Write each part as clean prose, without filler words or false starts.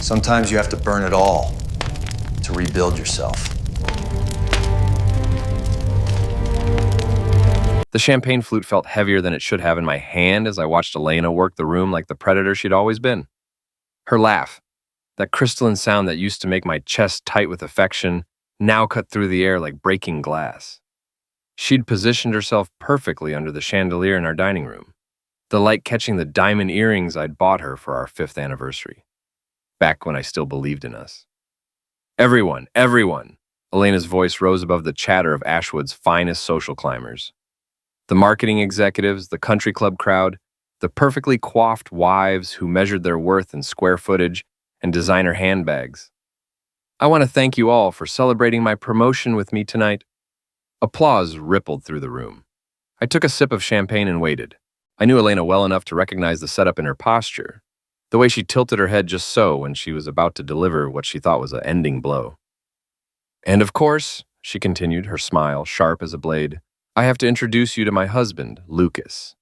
Sometimes you have to burn it all to rebuild yourself. The champagne flute felt heavier than it should have in my hand as I watched Elena work the room like the predator she'd always been. Her laugh, that crystalline sound that used to make my chest tight with affection, now cut through the air like breaking glass. She'd positioned herself perfectly under the chandelier in our dining room, the light catching the diamond earrings I'd bought her for our 5th anniversary, back when I still believed in us. Everyone, everyone! Elena's voice rose above the chatter of Ashwood's finest social climbers. The marketing executives, the country club crowd, the perfectly coiffed wives who measured their worth in square footage and designer handbags. I want to thank you all for celebrating my promotion with me tonight. Applause rippled through the room. I took a sip of champagne and waited. I knew Elena well enough to recognize the setup in her posture, the way she tilted her head just so when she was about to deliver what she thought was an ending blow. And of course, she continued, her smile sharp as a blade, I have to introduce you to my husband, Lucas.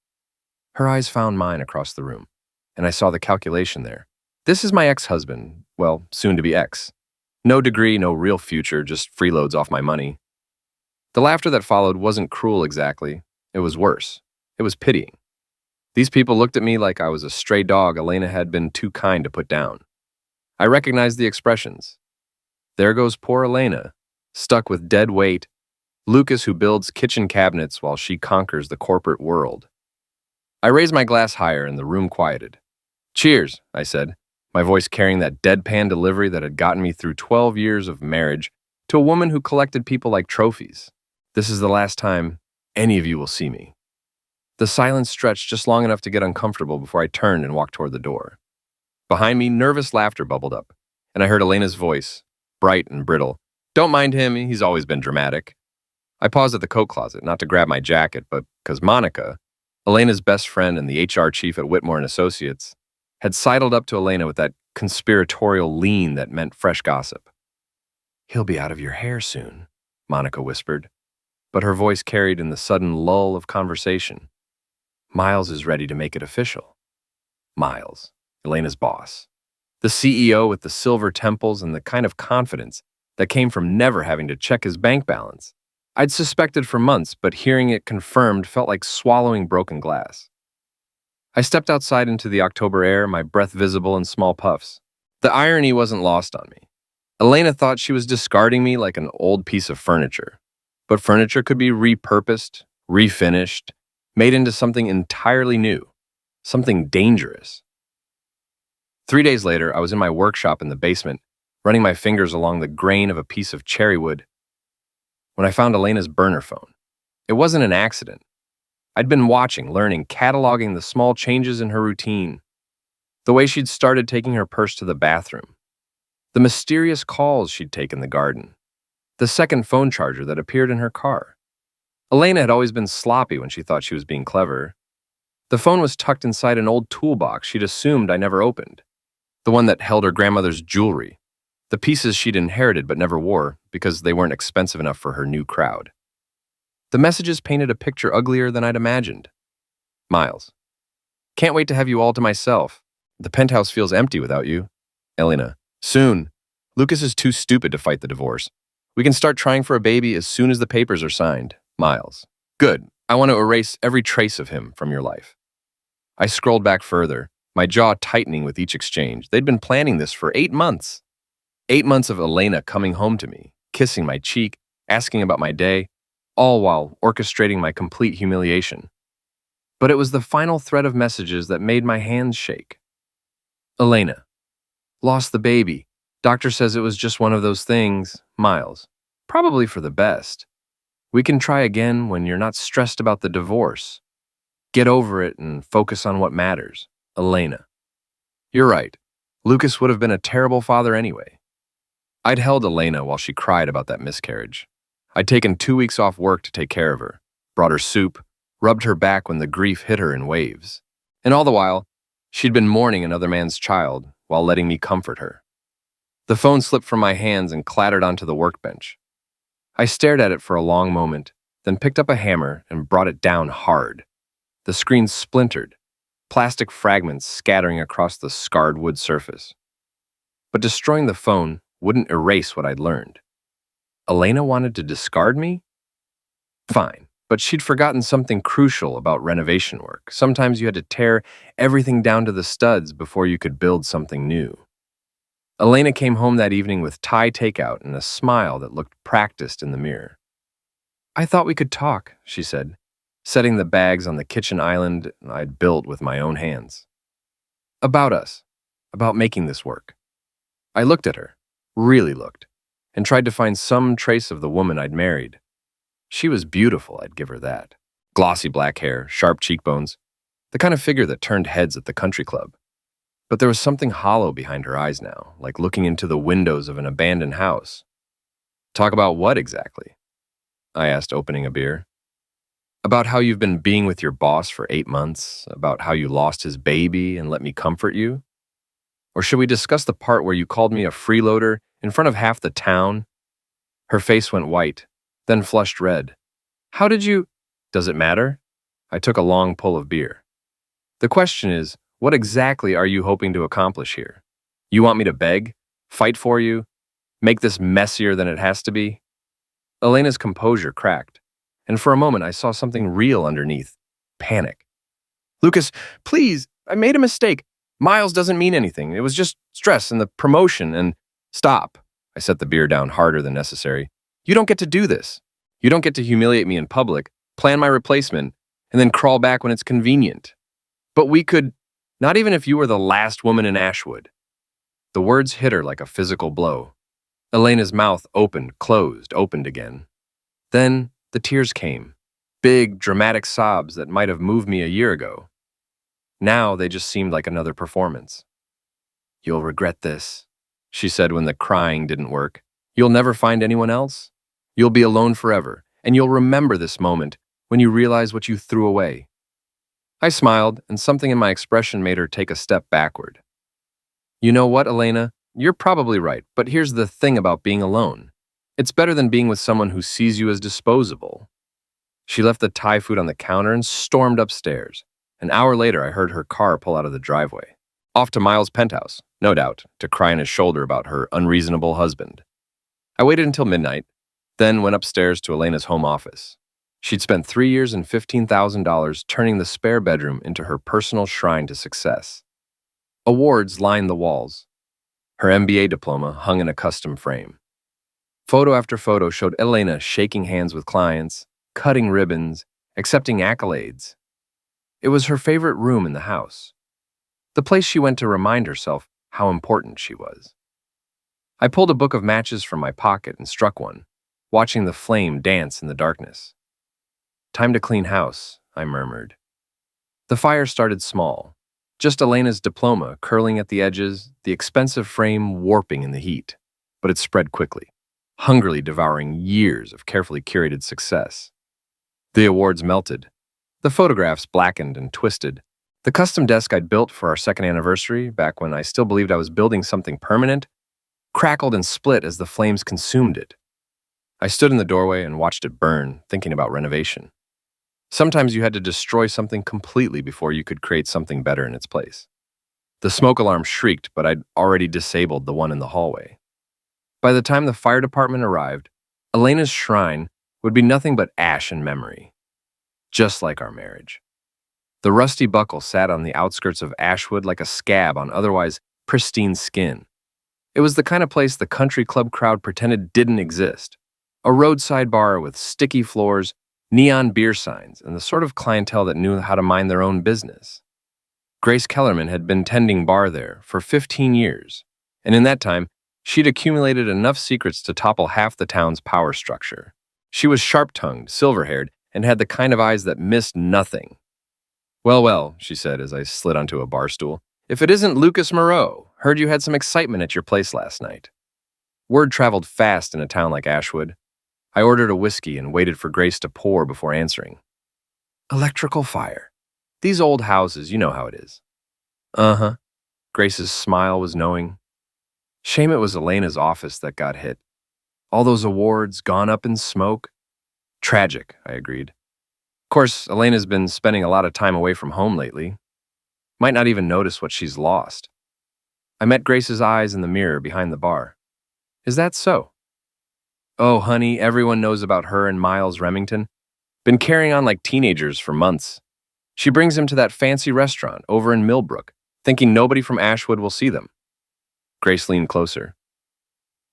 Her eyes found mine across the room, and I saw the calculation there. This is my ex-husband, well, soon to be ex. No degree, no real future, just freeloads off my money. The laughter that followed wasn't cruel exactly. It was worse. It was pitying. These people looked at me like I was a stray dog Elena had been too kind to put down. I recognized the expressions. There goes poor Elena, stuck with dead weight, Lucas who builds kitchen cabinets while she conquers the corporate world. I raised my glass higher and the room quieted. Cheers, I said, my voice carrying that deadpan delivery that had gotten me through 12 years of marriage to a woman who collected people like trophies. This is the last time any of you will see me. The silence stretched just long enough to get uncomfortable before I turned and walked toward the door. Behind me, nervous laughter bubbled up, and I heard Elena's voice, bright and brittle. Don't mind him, he's always been dramatic. I paused at the coat closet, not to grab my jacket, but because Monica, Elena's best friend and the HR chief at Whitmore & Associates, had sidled up to Elena with that conspiratorial lean that meant fresh gossip. He'll be out of your hair soon, Monica whispered, but her voice carried in the sudden lull of conversation. Miles is ready to make it official. Miles, Elena's boss. The CEO with the silver temples and the kind of confidence that came from never having to check his bank balance. I'd suspected for months, but hearing it confirmed felt like swallowing broken glass. I stepped outside into the October air, my breath visible in small puffs. The irony wasn't lost on me. Elena thought she was discarding me like an old piece of furniture. But furniture could be repurposed, refinished, made into something entirely new, something dangerous. 3 days later, I was in my workshop in the basement, running my fingers along the grain of a piece of cherry wood, when I found Elena's burner phone. It wasn't an accident. I'd been watching, learning, cataloging the small changes in her routine, the way she'd started taking her purse to the bathroom, the mysterious calls she'd take in the garden, the second phone charger that appeared in her car. Elena had always been sloppy when she thought she was being clever. The phone was tucked inside an old toolbox she'd assumed I never opened, the one that held her grandmother's jewelry, the pieces she'd inherited but never wore because they weren't expensive enough for her new crowd. The messages painted a picture uglier than I'd imagined. Miles. Can't wait to have you all to myself. The penthouse feels empty without you. Elena. Soon. Lucas is too stupid to fight the divorce. We can start trying for a baby as soon as the papers are signed. Miles. Good. I want to erase every trace of him from your life. I scrolled back further, my jaw tightening with each exchange. They'd been planning this for 8 months. 8 months of Elena coming home to me, kissing my cheek, asking about my day, all while orchestrating my complete humiliation. But it was the final thread of messages that made my hands shake. Elena. Lost the baby. Doctor says it was just one of those things. Miles. Probably for the best. We can try again when you're not stressed about the divorce. Get over it and focus on what matters. Elena. You're right. Lucas would have been a terrible father anyway. I'd held Elena while she cried about that miscarriage. I'd taken 2 weeks off work to take care of her, brought her soup, rubbed her back when the grief hit her in waves. And all the while, she'd been mourning another man's child while letting me comfort her. The phone slipped from my hands and clattered onto the workbench. I stared at it for a long moment, then picked up a hammer and brought it down hard. The screen splintered, plastic fragments scattering across the scarred wood surface. but destroying the phone wouldn't erase what I'd learned. Elena wanted to discard me? Fine, but she'd forgotten something crucial about renovation work. Sometimes you had to tear everything down to the studs before you could build something new. Elena came home that evening with Thai takeout and a smile that looked practiced in the mirror. "I thought we could talk," she said, setting the bags on the kitchen island I'd built with my own hands. "About us, about making this work." I looked at her, really looked, and tried to find some trace of the woman I'd married. She was beautiful, I'd give her that. Glossy black hair, sharp cheekbones, the kind of figure that turned heads at the country club. But there was something hollow behind her eyes now, like looking into the windows of an abandoned house. "Talk about what exactly?" I asked, opening a beer. "About how you've been being with your boss for 8 months, about how you lost his baby and let me comfort you? Or should we discuss the part where you called me a freeloader in front of half the town?" Her face went white, then flushed red. "How did you—" "Does it matter?" I took a long pull of beer. "The question is, what exactly are you hoping to accomplish here? You want me to beg? Fight for you? Make this messier than it has to be?" Elena's composure cracked, and for a moment I saw something real underneath. Panic. "Lucas, please, I made a mistake. Miles doesn't mean anything. It was just stress and the promotion and—" "Stop." I set the beer down harder than necessary. "You don't get to do this. You don't get to humiliate me in public, plan my replacement, and then crawl back when it's convenient. But we could— not even if you were the last woman in Ashwood." The words hit her like a physical blow. Elena's mouth opened, closed, opened again. Then the tears came, big, dramatic sobs that might have moved me a year ago. Now they just seemed like another performance. "You'll regret this," she said when the crying didn't work. "You'll never find anyone else. You'll be alone forever, and you'll remember this moment when you realize what you threw away." I smiled, and something in my expression made her take a step backward. "You know what, Elena? You're probably right, but here's the thing about being alone. It's better than being with someone who sees you as disposable." She left the Thai food on the counter and stormed upstairs. An hour later, I heard her car pull out of the driveway. Off to Miles' penthouse, no doubt, to cry on his shoulder about her unreasonable husband. I waited until midnight, then went upstairs to Elena's home office. She'd spent 3 years and $15,000 turning the spare bedroom into her personal shrine to success. Awards lined the walls. Her MBA diploma hung in a custom frame. Photo after photo showed Elena shaking hands with clients, cutting ribbons, accepting accolades. It was her favorite room in the house, the place she went to remind herself how important she was. I pulled a book of matches from my pocket and struck one, watching the flame dance in the darkness. "Time to clean house," I murmured. The fire started small, just Elena's diploma curling at the edges, the expensive frame warping in the heat. But it spread quickly, hungrily devouring years of carefully curated success. The awards melted. The photographs blackened and twisted. The custom desk I'd built for our second anniversary, back when I still believed I was building something permanent, crackled and split as the flames consumed it. I stood in the doorway and watched it burn, thinking about renovation. Sometimes you had to destroy something completely before you could create something better in its place. The smoke alarm shrieked, but I'd already disabled the one in the hallway. By the time the fire department arrived, Elena's shrine would be nothing but ash and memory, just like our marriage. The rusty buckle sat on the outskirts of Ashwood like a scab on otherwise pristine skin. It was the kind of place the country club crowd pretended didn't exist. A roadside bar with sticky floors, neon beer signs, and the sort of clientele that knew how to mind their own business. Grace Kellerman had been tending bar there for 15 years, and in that time, she'd accumulated enough secrets to topple half the town's power structure. She was sharp-tongued, silver-haired, and had the kind of eyes that missed nothing. "Well, well," she said as I slid onto a bar stool, "if it isn't Lucas Moreau, heard you had some excitement at your place last night." Word traveled fast in a town like Ashwood. I ordered a whiskey and waited for Grace to pour before answering. "Electrical fire. These old houses, you know how it is." "Uh-huh." Grace's smile was knowing. Shame it was Elena's office that got hit. All those awards gone up in smoke. Tragic, I agreed. Of course, Elena's been spending a lot of time away from home lately. Might not even notice what she's lost. I met Grace's eyes in the mirror behind the bar. Is that so? Oh, honey, everyone knows about her and Miles Remington. Been carrying on like teenagers for months. She brings him to that fancy restaurant over in Millbrook, thinking nobody from Ashwood will see them. Grace leaned closer.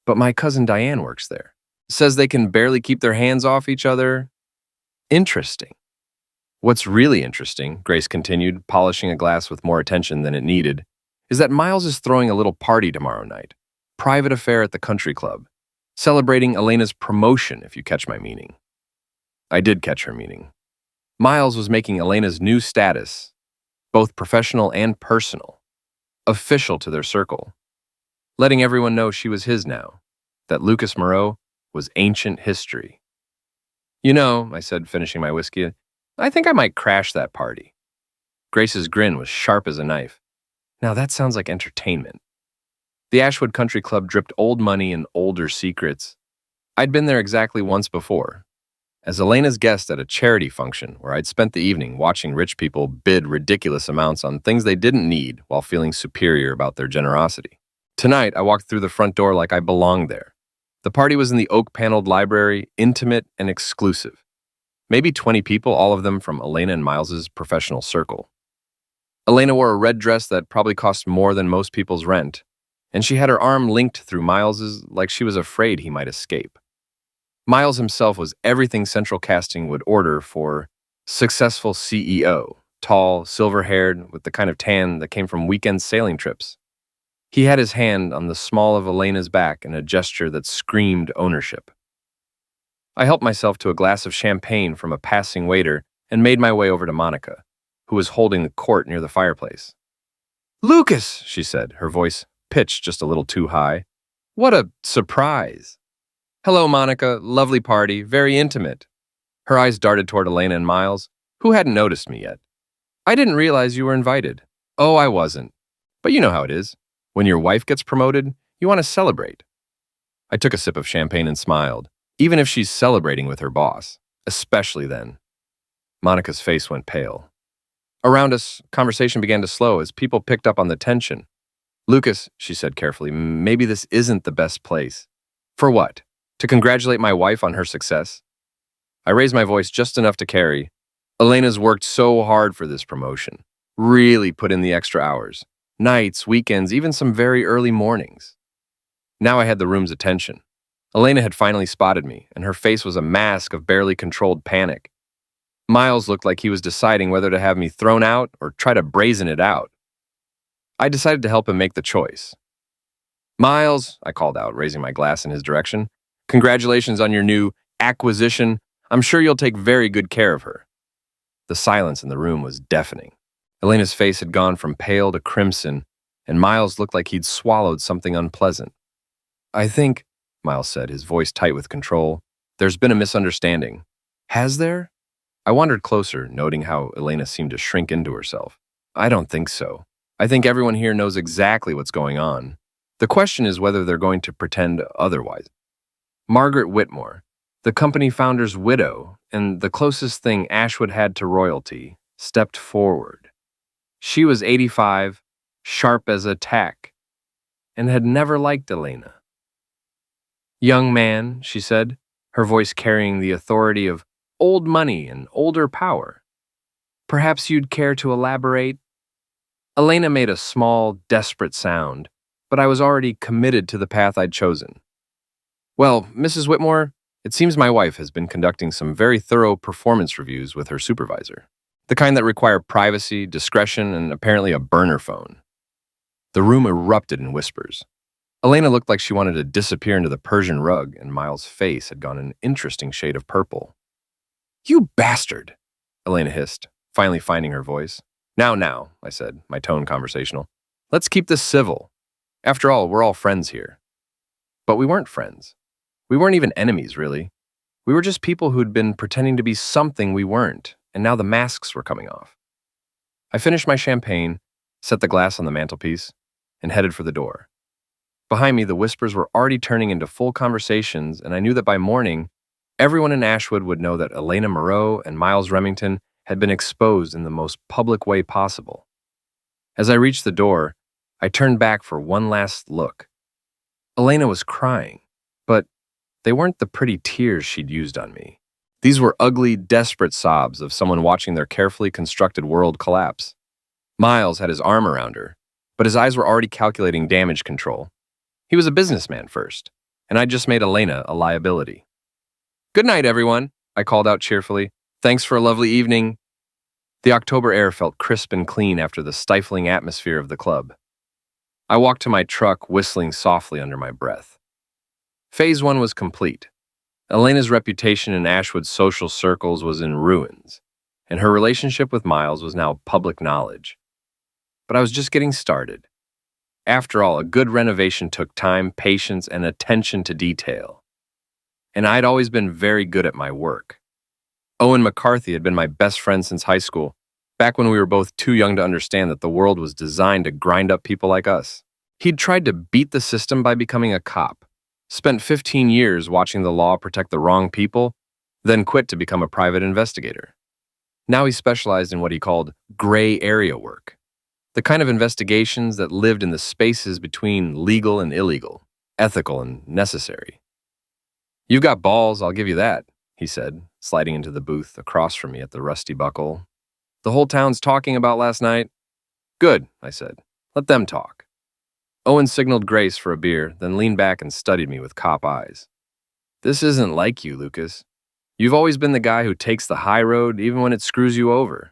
But my cousin Diane works there. Says they can barely keep their hands off each other. Interesting. What's really interesting, Grace continued, polishing a glass with more attention than it needed, is that Miles is throwing a little party tomorrow night. Private affair at the country club. Celebrating Elena's promotion, if you catch my meaning. I did catch her meaning. Miles was making Elena's new status, both professional and personal, official to their circle, letting everyone know she was his now, that Lucas Moreau was ancient history. You know, I said, finishing my whiskey, I think I might crash that party. Grace's grin was sharp as a knife. Now that sounds like entertainment. The Ashwood Country Club dripped old money and older secrets. I'd been there exactly once before, as Elena's guest at a charity function where I'd spent the evening watching rich people bid ridiculous amounts on things they didn't need while feeling superior about their generosity. Tonight, I walked through the front door like I belonged there. The party was in the oak-paneled library, intimate and exclusive. Maybe 20 people, all of them from Elena and Miles's professional circle. Elena wore a red dress that probably cost more than most people's rent, and she had her arm linked through Miles's like she was afraid he might escape. Miles himself was everything Central Casting would order for successful CEO, tall, silver-haired, with the kind of tan that came from weekend sailing trips. He had his hand on the small of Elena's back in a gesture that screamed ownership. I helped myself to a glass of champagne from a passing waiter and made my way over to Monica, who was holding the quart near the fireplace. "Lucas," she said, her voice pitched just a little too high. "What a surprise." "Hello, Monica. Lovely party. Very intimate." Her eyes darted toward Elena and Miles, who hadn't noticed me yet. "I didn't realize you were invited." "Oh, I wasn't. But you know how it is. When your wife gets promoted, you want to celebrate." I took a sip of champagne and smiled, even if she's celebrating with her boss, especially then. Monica's face went pale. Around us, conversation began to slow as people picked up on the tension. "Lucas," she said carefully, "maybe this isn't the best place." "For what? To congratulate my wife on her success?" I raised my voice just enough to carry. "Elena's worked so hard for this promotion. Really put in the extra hours. Nights, weekends, even some very early mornings." Now I had the room's attention. Elena had finally spotted me, and her face was a mask of barely controlled panic. Miles looked like he was deciding whether to have me thrown out or try to brazen it out. I decided to help him make the choice. "Miles," I called out, raising my glass in his direction, "congratulations on your new acquisition. I'm sure you'll take very good care of her." The silence in the room was deafening. Elena's face had gone from pale to crimson, and Miles looked like he'd swallowed something unpleasant. "I think," Miles said, his voice tight with control, "there's been a misunderstanding." "Has there?" I wandered closer, noting how Elena seemed to shrink into herself. "I don't think so. I think everyone here knows exactly what's going on. The question is whether they're going to pretend otherwise." Margaret Whitmore, the company founder's widow and the closest thing Ashwood had to royalty, stepped forward. She was 85, sharp as a tack, and had never liked Elena. "Young man," she said, her voice carrying the authority of old money and older power, "perhaps you'd care to elaborate?" Elena made a small, desperate sound, but I was already committed to the path I'd chosen. "Well, Mrs. Whitmore, it seems my wife has been conducting some very thorough performance reviews with her supervisor. The kind that require privacy, discretion, and apparently a burner phone." The room erupted in whispers. Elena looked like she wanted to disappear into the Persian rug, and Miles' face had gone an interesting shade of purple. "You bastard!" Elena hissed, finally finding her voice. Now, I said, my tone conversational. "Let's keep this civil. After all, we're all friends here." But we weren't friends. We weren't even enemies, really. We were just people who'd been pretending to be something we weren't, and now the masks were coming off. I finished my champagne, set the glass on the mantelpiece, and headed for the door. Behind me, the whispers were already turning into full conversations, and I knew that by morning, everyone in Ashwood would know that Elena Moreau and Miles Remington had been exposed in the most public way possible. As I reached the door, I turned back for one last look. Elena was crying, but they weren't the pretty tears she'd used on me. These were ugly, desperate sobs of someone watching their carefully constructed world collapse. Miles had his arm around her, but his eyes were already calculating damage control. He was a businessman first, and I'd just made Elena a liability. "Good night, everyone," I called out cheerfully. "Thanks for a lovely evening." The October air felt crisp and clean after the stifling atmosphere of the club. I walked to my truck, whistling softly under my breath. Phase 1 was complete. Elena's reputation in Ashwood's social circles was in ruins, and her relationship with Miles was now public knowledge. But I was just getting started. After all, a good renovation took time, patience, and attention to detail. And I'd always been very good at my work. Owen McCarthy had been my best friend since high school, back when we were both too young to understand that the world was designed to grind up people like us. He'd tried to beat the system by becoming a cop, spent 15 years watching the law protect the wrong people, then quit to become a private investigator. Now he specialized in what he called gray area work, the kind of investigations that lived in the spaces between legal and illegal, ethical and necessary. "You've got balls, I'll give you that," he said, sliding into the booth across from me at the Rusty Buckle. "The whole town's talking about last night?" "Good," I said. "Let them talk." Owen signaled Grace for a beer, then leaned back and studied me with cop eyes. "This isn't like you, Lucas. You've always been the guy who takes the high road even when it screws you over.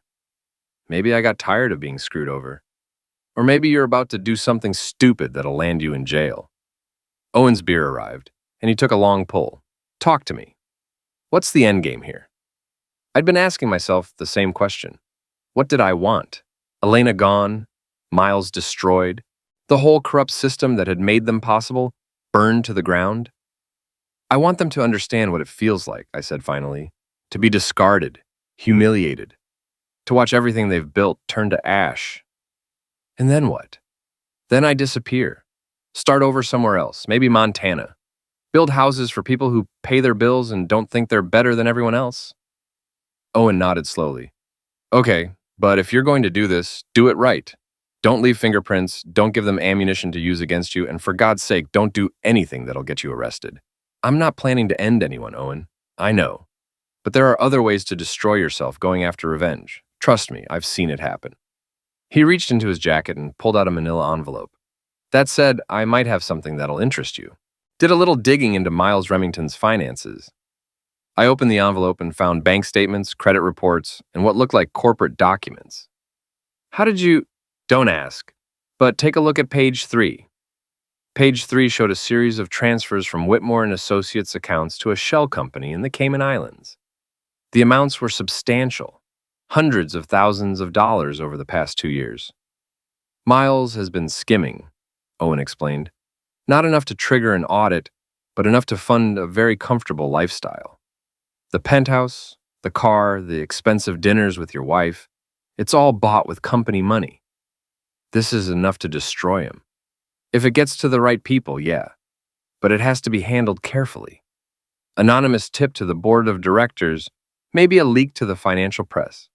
Maybe I got tired of being screwed over. Or maybe you're about to do something stupid that'll land you in jail." Owen's beer arrived, and he took a long pull. "Talk to me. What's the end game here?" I'd been asking myself the same question. What did I want? Elena gone? Miles destroyed? The whole corrupt system that had made them possible burned to the ground? "I want them to understand what it feels like," I said finally, "to be discarded, humiliated, to watch everything they've built turn to ash. And then what? Then I disappear, start over somewhere else, maybe Montana, build houses for people who pay their bills and don't think they're better than everyone else." Owen nodded slowly. "Okay, but if you're going to do this, do it right. Don't leave fingerprints, don't give them ammunition to use against you, and for God's sake, don't do anything that'll get you arrested." "I'm not planning to end anyone, Owen. I know. But there are other ways to destroy yourself going after revenge. Trust me, I've seen it happen." He reached into his jacket and pulled out a manila envelope. "That said, I might have something that'll interest you." Did a little digging into Miles Remington's finances. I opened the envelope and found bank statements, credit reports, and what looked like corporate documents. "How did you—" "Don't ask. But take a look at page 3. Page 3 showed a series of transfers from Whitmore and Associates accounts to a shell company in the Cayman Islands. The amounts were substantial, hundreds of thousands of dollars over the past 2 years. Miles has been skimming," Owen explained. "Not enough to trigger an audit, but enough to fund a very comfortable lifestyle. The penthouse, the car, the expensive dinners with your wife, it's all bought with company money. This is enough to destroy him. If it gets to the right people, yeah, but it has to be handled carefully. Anonymous tip to the board of directors, maybe a leak to the financial press.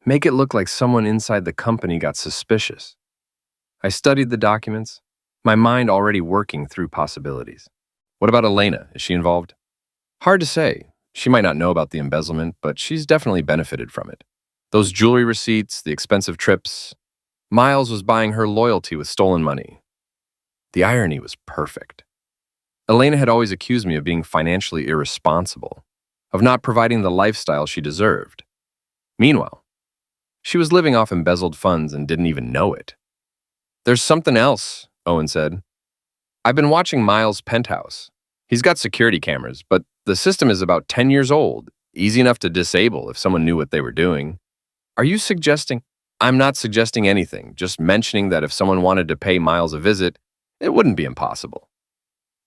Make it look like someone inside the company got suspicious." I studied the documents, my mind already working through possibilities. "What about Elena? Is she involved?" "Hard to say. She might not know about the embezzlement, but she's definitely benefited from it. Those jewelry receipts, the expensive trips. Miles was buying her loyalty with stolen money." The irony was perfect. Elena had always accused me of being financially irresponsible, of not providing the lifestyle she deserved. Meanwhile, she was living off embezzled funds and didn't even know it. "There's something else," Owen said. "I've been watching Miles' penthouse. He's got security cameras, but the system is about 10 years old, easy enough to disable if someone knew what they were doing. Are you suggesting—" "I'm not suggesting anything, just mentioning that if someone wanted to pay Miles a visit, it wouldn't be impossible."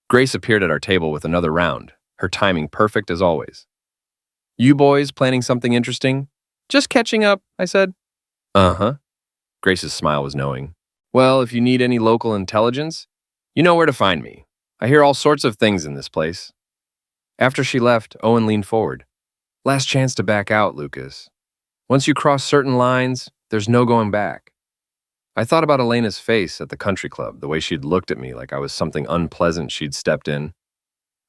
Grace appeared at our table with another round, her timing perfect as always. "You boys planning something interesting?" "Just catching up," I said. "Uh-huh." Grace's smile was knowing. "Well, if you need any local intelligence, you know where to find me. I hear all sorts of things in this place." After she left, Owen leaned forward. "Last chance to back out, Lucas. Once you cross certain lines, there's no going back." I thought about Elena's face at the country club, the way she'd looked at me like I was something unpleasant she'd stepped in.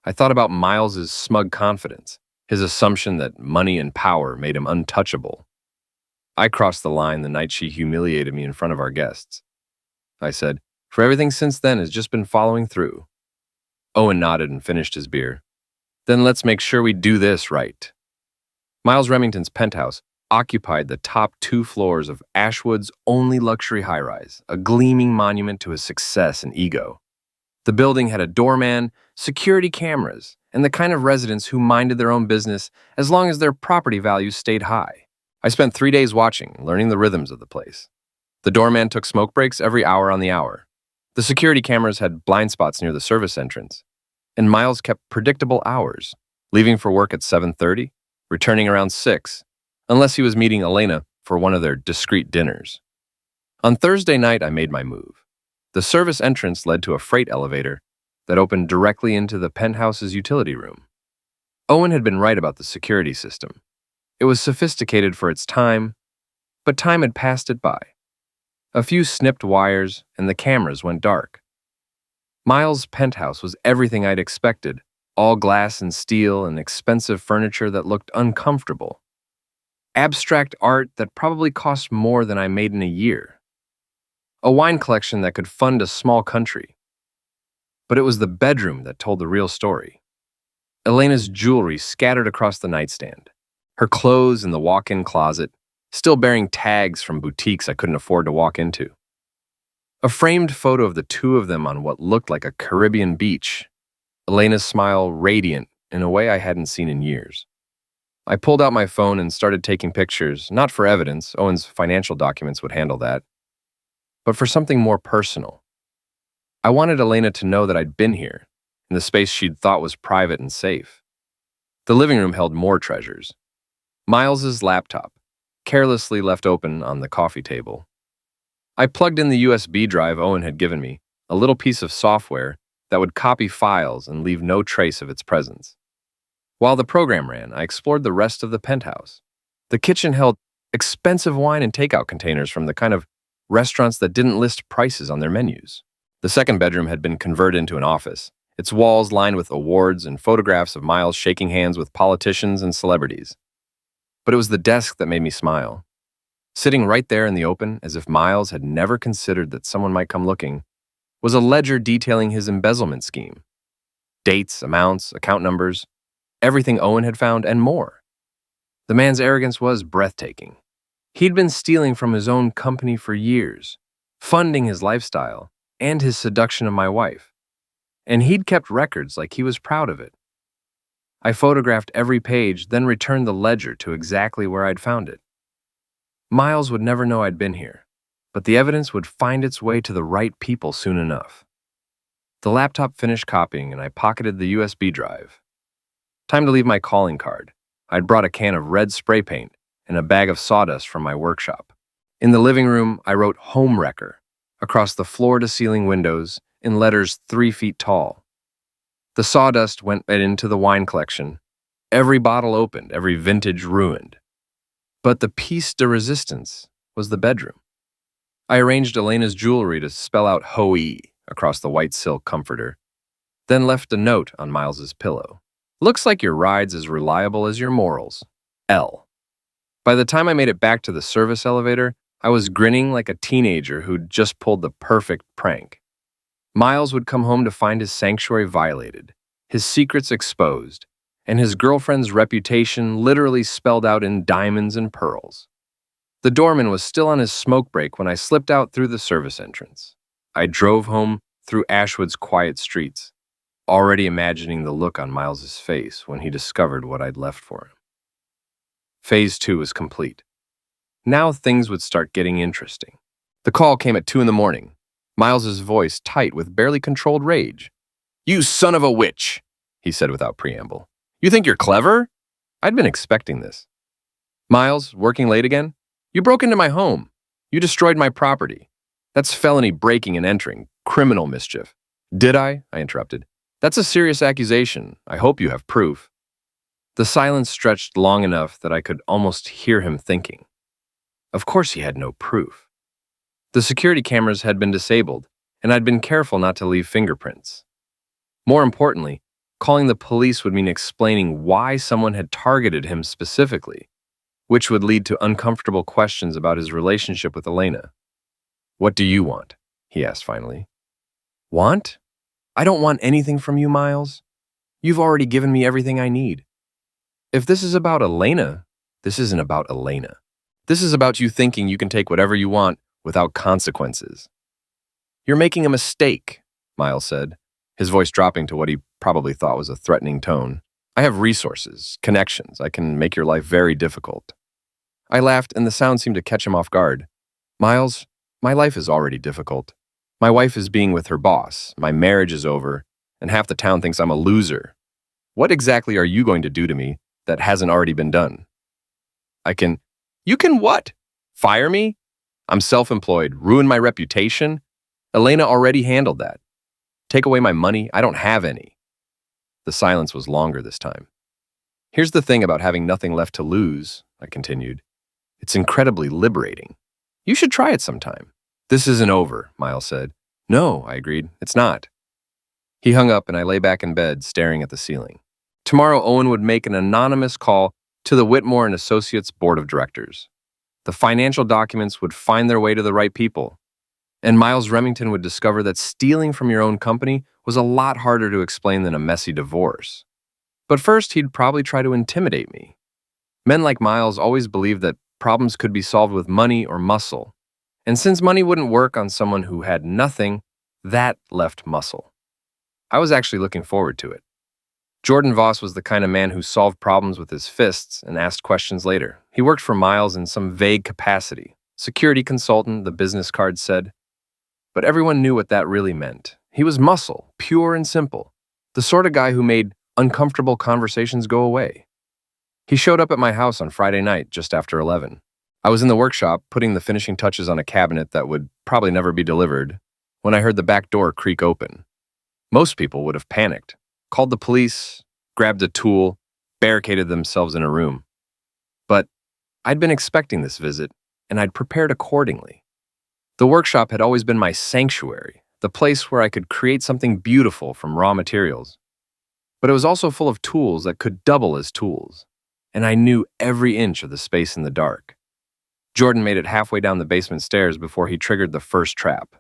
I thought about Miles's smug confidence, his assumption that money and power made him untouchable. I crossed the line the night she humiliated me in front of our guests. I said, "For everything since then has just been following through." Owen nodded and finished his beer. "Then let's make sure we do this right." Miles Remington's penthouse occupied the top 2 floors of Ashwood's only luxury high-rise, a gleaming monument to his success and ego. The building had a doorman, security cameras, and the kind of residents who minded their own business as long as their property values stayed high. I spent 3 days watching, learning the rhythms of the place. The doorman took smoke breaks every hour on the hour. The security cameras had blind spots near the service entrance, and Miles kept predictable hours, leaving for work at 7:30, returning around 6, unless he was meeting Elena for one of their discreet dinners. On Thursday night, I made my move. The service entrance led to a freight elevator that opened directly into the penthouse's utility room. Owen had been right about the security system. It was sophisticated for its time, but time had passed it by. A few snipped wires, and the cameras went dark. Miles' penthouse was everything I'd expected, all glass and steel and expensive furniture that looked uncomfortable. Abstract art that probably cost more than I made in a year. A wine collection that could fund a small country. But it was the bedroom that told the real story. Elena's jewelry scattered across the nightstand, her clothes in the walk-in closet, still bearing tags from boutiques I couldn't afford to walk into. A framed photo of the 2 of them on what looked like a Caribbean beach, Elena's smile radiant in a way I hadn't seen in years. I pulled out my phone and started taking pictures, not for evidence, Owen's financial documents would handle that, but for something more personal. I wanted Elena to know that I'd been here, in the space she'd thought was private and safe. The living room held more treasures. Miles's laptop, carelessly left open on the coffee table. I plugged in the USB drive Owen had given me, a little piece of software that would copy files and leave no trace of its presence. While the program ran, I explored the rest of the penthouse. The kitchen held expensive wine and takeout containers from the kind of restaurants that didn't list prices on their menus. The second bedroom had been converted into an office, its walls lined with awards and photographs of Miles shaking hands with politicians and celebrities. But it was the desk that made me smile. Sitting right there in the open, as if Miles had never considered that someone might come looking, was a ledger detailing his embezzlement scheme. Dates, amounts, account numbers, everything Owen had found, and more. The man's arrogance was breathtaking. He'd been stealing from his own company for years, funding his lifestyle and his seduction of my wife. And he'd kept records like he was proud of it. I photographed every page, then returned the ledger to exactly where I'd found it. Miles would never know I'd been here, but the evidence would find its way to the right people soon enough. The laptop finished copying, and I pocketed the USB drive. Time to leave my calling card. I'd brought a can of red spray paint and a bag of sawdust from my workshop. In the living room, I wrote "Home Wrecker" across the floor-to-ceiling windows in letters 3 feet tall. The sawdust went into the wine collection, every bottle opened, every vintage ruined. But the piece de resistance was the bedroom. I arranged Elena's jewelry to spell out "Hoe" across the white silk comforter, then left a note on Miles's pillow. "Looks like your ride's as reliable as your morals. L." By the time I made it back to the service elevator, I was grinning like a teenager who'd just pulled the perfect prank. Miles would come home to find his sanctuary violated, his secrets exposed, and his girlfriend's reputation literally spelled out in diamonds and pearls. The doorman was still on his smoke break when I slipped out through the service entrance. I drove home through Ashwood's quiet streets, already imagining the look on Miles's face when he discovered what I'd left for him. Phase 2 was complete. Now things would start getting interesting. The call came at 2 a.m, Miles's voice tight with barely controlled rage. "You son of a witch," he said without preamble. "You think you're clever?" I'd been expecting this. "Miles, working late again? You broke into my home. You destroyed my property. That's felony breaking and entering, criminal mischief." "Did I?" I interrupted. "That's a serious accusation. I hope you have proof." The silence stretched long enough that I could almost hear him thinking. Of course he had no proof. The security cameras had been disabled, and I'd been careful not to leave fingerprints. More importantly, calling the police would mean explaining why someone had targeted him specifically, which would lead to uncomfortable questions about his relationship with Elena. "What do you want?" he asked finally. "Want? I don't want anything from you, Miles. You've already given me everything I need. If this is about Elena, this isn't about Elena. This is about you thinking you can take whatever you want without consequences." "You're making a mistake," Miles said, his voice dropping to what he probably thought was a threatening tone. "I have resources, connections. I can make your life very difficult." I laughed, and the sound seemed to catch him off guard. "Miles, my life is already difficult. My wife is being with her boss, my marriage is over, and half the town thinks I'm a loser. What exactly are you going to do to me that hasn't already been done?" You can what? Fire me? I'm self-employed, ruin my reputation? Elena already handled that. Take away my money? I don't have any." The silence was longer this time. "Here's the thing about having nothing left to lose," I continued. "It's incredibly liberating. You should try it sometime." "This isn't over," Miles said. "No," I agreed. "It's not." He hung up and I lay back in bed, staring at the ceiling. Tomorrow, Owen would make an anonymous call to the Whitmore and Associates Board of Directors. The financial documents would find their way to the right people, and Miles Remington would discover that stealing from your own company was a lot harder to explain than a messy divorce. But first, he'd probably try to intimidate me. Men like Miles always believed that problems could be solved with money or muscle, and since money wouldn't work on someone who had nothing, that left muscle. I was actually looking forward to it. Jordan Voss was the kind of man who solved problems with his fists and asked questions later. He worked for Miles in some vague capacity. Security consultant, the business card said. But everyone knew what that really meant. He was muscle, pure and simple. The sort of guy who made uncomfortable conversations go away. He showed up at my house on Friday night, just after 11. I was in the workshop, putting the finishing touches on a cabinet that would probably never be delivered, when I heard the back door creak open. Most people would have panicked, called the police, grabbed a tool, barricaded themselves in a room. But I'd been expecting this visit, and I'd prepared accordingly. The workshop had always been my sanctuary, the place where I could create something beautiful from raw materials. But it was also full of tools that could double as tools, and I knew every inch of the space in the dark. Jordan made it halfway down the basement stairs before he triggered the first trap.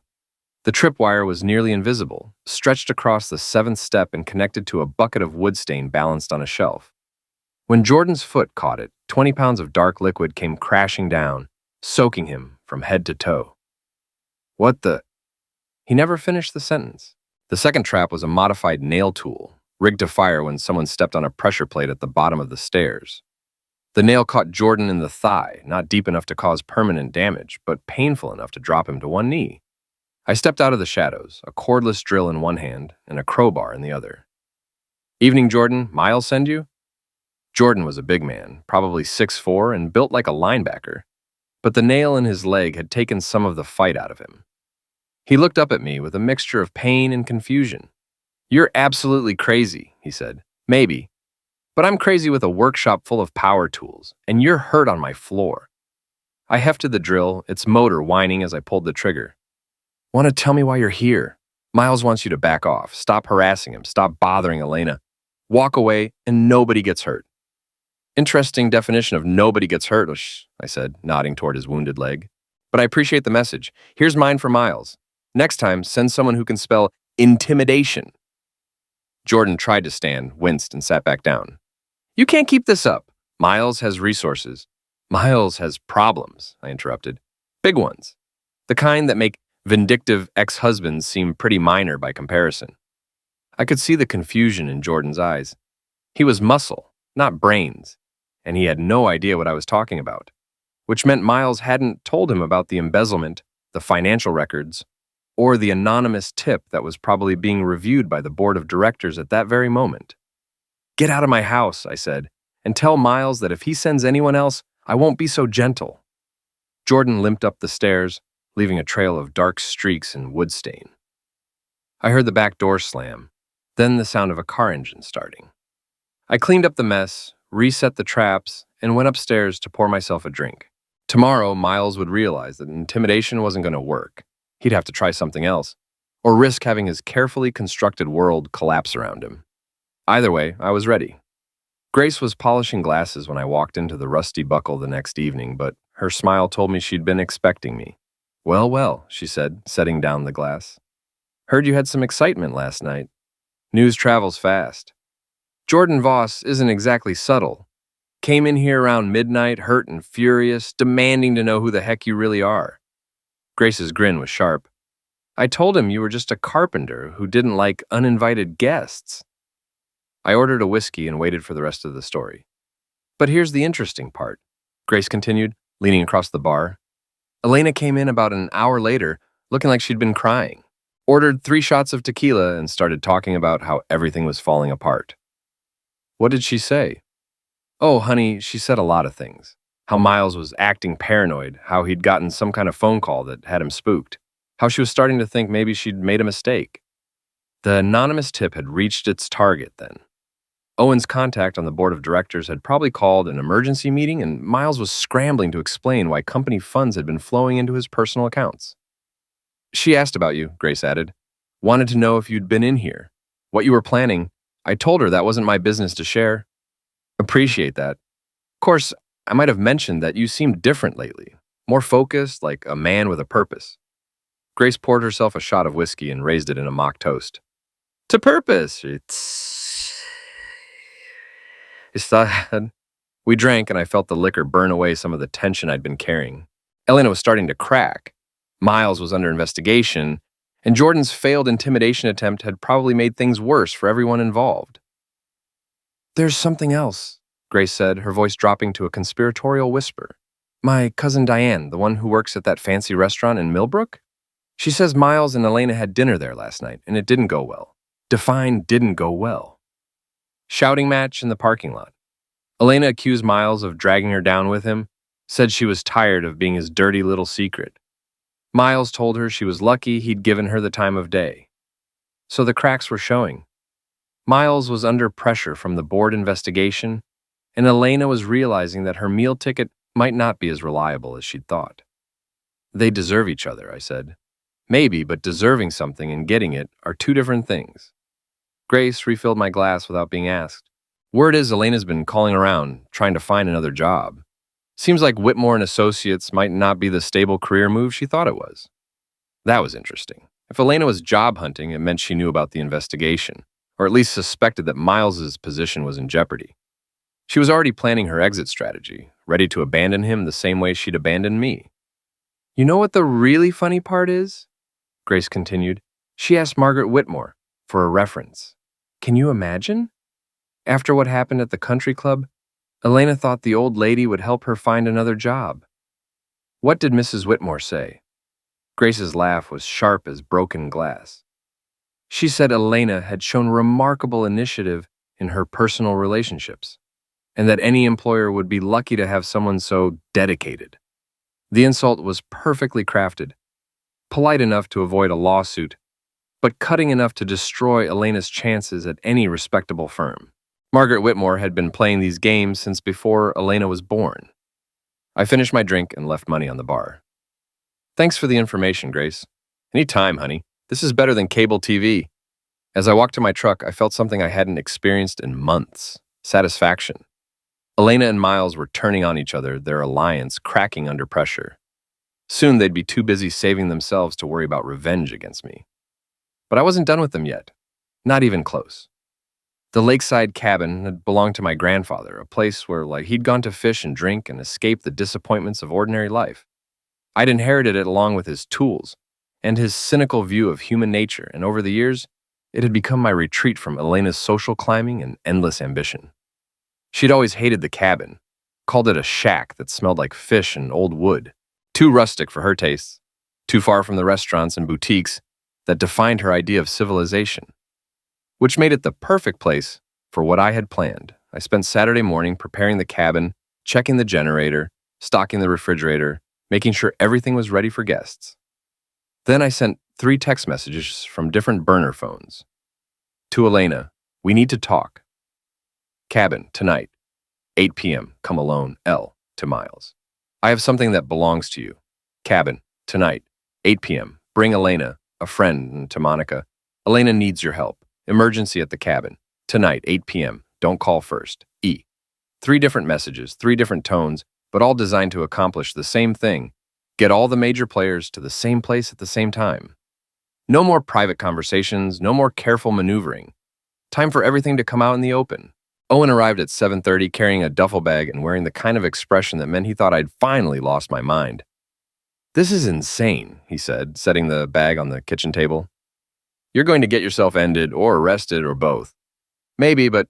The tripwire was nearly invisible, stretched across the 7th step and connected to a bucket of wood stain balanced on a shelf. When Jordan's foot caught it, 20 pounds of dark liquid came crashing down, soaking him from head to toe. "What the?" He never finished the sentence. The second trap was a modified nail tool, rigged to fire when someone stepped on a pressure plate at the bottom of the stairs. The nail caught Jordan in the thigh, not deep enough to cause permanent damage, but painful enough to drop him to one knee. I stepped out of the shadows, a cordless drill in one hand and a crowbar in the other. "Evening, Jordan. Miles send you?" Jordan was a big man, probably 6'4", and built like a linebacker, but the nail in his leg had taken some of the fight out of him. He looked up at me with a mixture of pain and confusion. "You're absolutely crazy," he said. "Maybe. But I'm crazy with a workshop full of power tools, and you're hurt on my floor." I hefted the drill, its motor whining as I pulled the trigger. "Want to tell me why you're here? Miles wants you to back off. Stop harassing him. Stop bothering Elena. Walk away, and nobody gets hurt." "Interesting definition of nobody gets hurt," I said, nodding toward his wounded leg. "But I appreciate the message. Here's mine for Miles. Next time, send someone who can spell intimidation." Jordan tried to stand, winced, and sat back down. "You can't keep this up. Miles has resources." "Miles has problems," I interrupted. "Big ones. The kind that make vindictive ex-husbands seem pretty minor by comparison." I could see the confusion in Jordan's eyes. He was muscle, not brains, and he had no idea what I was talking about, which meant Miles hadn't told him about the embezzlement, the financial records, or the anonymous tip that was probably being reviewed by the board of directors at that very moment. "Get out of my house," I said, "and tell Miles that if he sends anyone else, I won't be so gentle." Jordan limped up the stairs, leaving a trail of dark streaks and wood stain. I heard the back door slam, then the sound of a car engine starting. I cleaned up the mess, reset the traps, and went upstairs to pour myself a drink. Tomorrow, Miles would realize that intimidation wasn't going to work. He'd have to try something else, or risk having his carefully constructed world collapse around him. Either way, I was ready. Grace was polishing glasses when I walked into the Rusty Buckle the next evening, but her smile told me she'd been expecting me. Well, well, she said, setting down the glass. Heard you had some excitement last night. News travels fast. Jordan Voss isn't exactly subtle. Came in here around midnight, hurt and furious, demanding to know who the heck you really are. Grace's grin was sharp. I told him you were just a carpenter who didn't like uninvited guests. I ordered a whiskey and waited for the rest of the story. But here's the interesting part, Grace continued, leaning across the bar. Elena came in about an hour later, looking like she'd been crying. Ordered 3 shots of tequila and started talking about how everything was falling apart. What did she say? Oh, honey, she said a lot of things. How Miles was acting paranoid, how he'd gotten some kind of phone call that had him spooked, how she was starting to think maybe she'd made a mistake. The anonymous tip had reached its target then. Owen's contact on the board of directors had probably called an emergency meeting, and Miles was scrambling to explain why company funds had been flowing into his personal accounts. She asked about you, Grace added. Wanted to know if you'd been in here. What you were planning. I told her that wasn't my business to share. Appreciate that. Of course, I might have mentioned that you seemed different lately. More focused, like a man with a purpose. Grace poured herself a shot of whiskey and raised it in a mock toast. To purpose. We drank, and I felt the liquor burn away some of the tension I'd been carrying. Elena was starting to crack. Miles was under investigation, and Jordan's failed intimidation attempt had probably made things worse for everyone involved. There's something else, Grace said, her voice dropping to a conspiratorial whisper. My cousin Diane, the one who works at that fancy restaurant in Millbrook? She says Miles and Elena had dinner there last night, and it didn't go well. Define didn't go well. Shouting match in the parking lot. Elena accused Miles of dragging her down with him, said she was tired of being his dirty little secret. Miles told her she was lucky he'd given her the time of day. So the cracks were showing. Miles was under pressure from the board investigation, and Elena was realizing that her meal ticket might not be as reliable as she'd thought. They deserve each other, I said. Maybe, but deserving something and getting it are 2 different things. Grace refilled my glass without being asked. Word is Elena's been calling around, trying to find another job. Seems like Whitmore and Associates might not be the stable career move she thought it was. That was interesting. If Elena was job hunting, it meant she knew about the investigation, or at least suspected that Miles's position was in jeopardy. She was already planning her exit strategy, ready to abandon him the same way she'd abandoned me. You know what the really funny part is? Grace continued. She asked Margaret Whitmore for a reference. Can you imagine? After what happened at the country club, Elena thought the old lady would help her find another job. What did Mrs. Whitmore say? Grace's laugh was sharp as broken glass. She said Elena had shown remarkable initiative in her personal relationships, and that any employer would be lucky to have someone so dedicated. The insult was perfectly crafted, polite enough to avoid a lawsuit, but cutting enough to destroy Elena's chances at any respectable firm. Margaret Whitmore had been playing these games since before Elena was born. I finished my drink and left money on the bar. Thanks for the information, Grace. Any time, honey. This is better than cable TV. As I walked to my truck, I felt something I hadn't experienced in months. Satisfaction. Elena and Miles were turning on each other, their alliance cracking under pressure. Soon they'd be too busy saving themselves to worry about revenge against me. But I wasn't done with them yet. Not even close. The lakeside cabin had belonged to my grandfather, a place where he'd gone to fish and drink and escape the disappointments of ordinary life. I'd inherited it along with his tools and his cynical view of human nature, and over the years, it had become my retreat from Elena's social climbing and endless ambition. She'd always hated the cabin, called it a shack that smelled like fish and old wood, too rustic for her tastes, too far from the restaurants and boutiques that defined her idea of civilization, which made it the perfect place for what I had planned. I spent Saturday morning preparing the cabin, checking the generator, stocking the refrigerator, making sure everything was ready for guests. Then I sent 3 text messages from different burner phones. To Elena, we need to talk. Cabin, tonight, 8 p.m., come alone, L. To Miles. I have something that belongs to you. Cabin, tonight, 8 p.m. Bring Elena, a friend, and to Monica. Elena needs your help. Emergency at the cabin. Tonight, 8 p.m. Don't call first. E. 3 different messages, 3 different tones, but all designed to accomplish the same thing. Get all the major players to the same place at the same time. No more private conversations, no more careful maneuvering. Time for everything to come out in the open. Owen arrived at 7:30 carrying a duffel bag and wearing the kind of expression that meant he thought I'd finally lost my mind. "This is insane," he said, setting the bag on the kitchen table. "You're going to get yourself ended or arrested or both. Maybe, but